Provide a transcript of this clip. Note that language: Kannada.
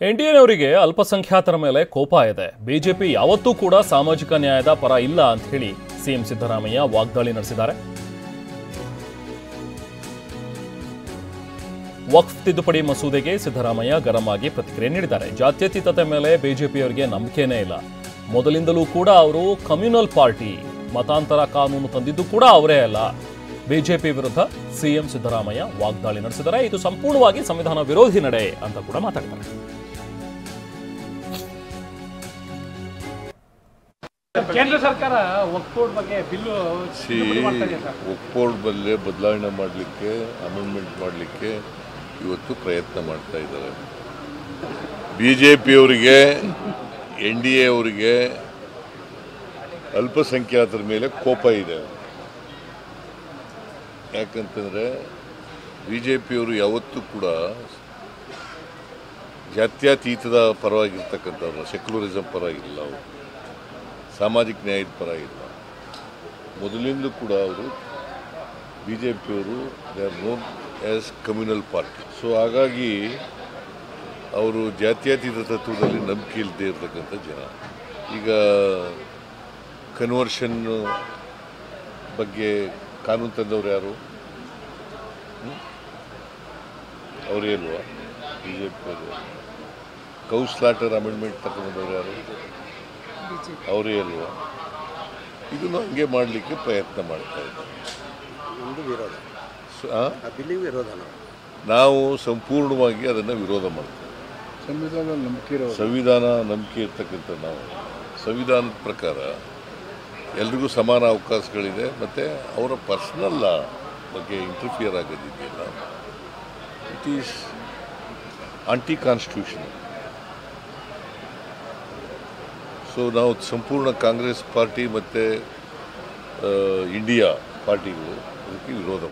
ಎನ್ಡಿಎನವರಿಗೆ ಅಲ್ಪಸಂಖ್ಯಾತರ ಮೇಲೆ ಕೋಪ ಇದೆ. ಬಿಜೆಪಿ ಯಾವತ್ತೂ ಕೂಡ ಸಾಮಾಜಿಕ ನ್ಯಾಯದ ಪರ ಇಲ್ಲ ಅಂತ ಹೇಳಿ ಸಿಎಂ ಸಿದ್ದರಾಮಯ್ಯ ವಾಗ್ದಾಳಿ ನಡೆಸಿದ್ದಾರೆ. ವಕ್ಫ್ ತಿದ್ದುಪಡಿ ಮಸೂದೆಗೆ ಸಿದ್ದರಾಮಯ್ಯ ಗರಂ ಆಗಿ ಪ್ರತಿಕ್ರಿಯೆ ನೀಡಿದ್ದಾರೆ. ಜಾತ್ಯತೀತತೆ ಮೇಲೆ ಬಿಜೆಪಿಯವರಿಗೆ ನಂಬಿಕೆನೇ ಇಲ್ಲ. ಮೊದಲಿಂದಲೂ ಕೂಡ ಅವರು ಕಮ್ಯುನಲ್ ಪಾರ್ಟಿ, ಮತಾಂತರ ಕಾನೂನು ತಂದಿದ್ದು ಕೂಡ ಅವರೇ ಅಲ್ಲ. ಬಿಜೆಪಿ ವಿರುದ್ಧ ಸಿಎಂ ಸಿದ್ದರಾಮಯ್ಯ ವಾಗ್ದಾಳಿ ನಡೆಸಿದ್ದಾರೆ. ಇದು ಸಂಪೂರ್ಣವಾಗಿ ಸಂವಿಧಾನ ವಿರೋಧಿ ನಡೆ ಅಂತ ಕೂಡ ಮಾತಾಡ್ತಾರೆ. ಕೇಂದ್ರ ಸರ್ಕಾರ ವಕ್ಫ್ ಬೋರ್ಡ್ ಬಗ್ಗೆ ಬಿಲ್ಲು ವಕ್ಫ್ ಬೋರ್ಡ್ ಬಗ್ಗೆ ಬದಲಾವಣೆ ಮಾಡಲಿಕ್ಕೆ, ಅಮೆಂಡ್ಮೆಂಟ್ ಮಾಡಲಿಕ್ಕೆ ಇವತ್ತು ಪ್ರಯತ್ನ ಮಾಡ್ತಾ ಇದ್ದಾರೆ. ಬಿಜೆಪಿಯವರಿಗೆ, NDA ಅವರಿಗೆ ಅಲ್ಪಸಂಖ್ಯಾತರ ಮೇಲೆ ಕೋಪ ಇದೆ. ಯಾಕಂತಂದರೆ ಬಿಜೆಪಿಯವರು ಯಾವತ್ತೂ ಕೂಡ ಜಾತ್ಯತೀತದ ಪರವಾಗಿರ್ತಕ್ಕಂಥವ್ರು, ಸೆಕ್ಯುಲರಿಸಮ್ ಪರವಾಗಿಲ್ಲ, ಅವರು ಸಾಮಾಜಿಕ ನ್ಯಾಯದ ಪರವಾಗಿಲ್ಲ. ಮೊದಲಿಂದಲೂ ಕೂಡ ಅವರು ಬಿಜೆಪಿಯವರು they are known as communal party. So ಹಾಗಾಗಿ ಅವರು ಜಾತ್ಯತೀತ ತತ್ವದಲ್ಲಿ ನಂಬಿಕೆ ಇಲ್ಲದೆ ಇರತಕ್ಕಂಥ ಜನ. ಈಗ ಕನ್ವರ್ಷನ್ ಬಗ್ಗೆ ಕಾನೂನು ತಂದವರು ಯಾರು? ಅವರೇ ಅಲ್ವಾ ಬಿಜೆಪಿಯವರು? ಕೌಸ್ಲಾಟರ್ ಅಮೆಂಡ್ಮೆಂಟ್ ತಗೊಂಡವ್ರು ಯಾರು? ಅವರೇ ಅಲ್ವಾ? ಇದನ್ನು ಹಂಗೆ ಮಾಡಲಿಕ್ಕೆ ಪ್ರಯತ್ನ ಮಾಡ್ತಾ ಇದ್ದಾರೆ. ನಾವು ಸಂಪೂರ್ಣವಾಗಿ ಅದನ್ನು ವಿರೋಧ ಮಾಡ್ತೇವೆ. ಸಂವಿಧಾನ ನಂಬಿಕೆ ಇರ್ತಕ್ಕಂಥ ನಾವು, ಸಂವಿಧಾನದ ಪ್ರಕಾರ ಎಲ್ರಿಗೂ ಸಮಾನ ಅವಕಾಶಗಳಿದೆ. ಮತ್ತು ಅವರ ಪರ್ಸ್ನಲ್ ಬಗ್ಗೆ ಇಂಟರ್ಫಿಯರ್ ಆಗೋದಿದೆಯಲ್ಲ, it is anti constitution. So ನಾವು ಸಂಪೂರ್ಣ ಕಾಂಗ್ರೆಸ್ ಪಾರ್ಟಿ ಮತ್ತು ಇಂಡಿಯಾ ಪಾರ್ಟಿಗಳು ಅದಕ್ಕೆ ವಿರೋಧ.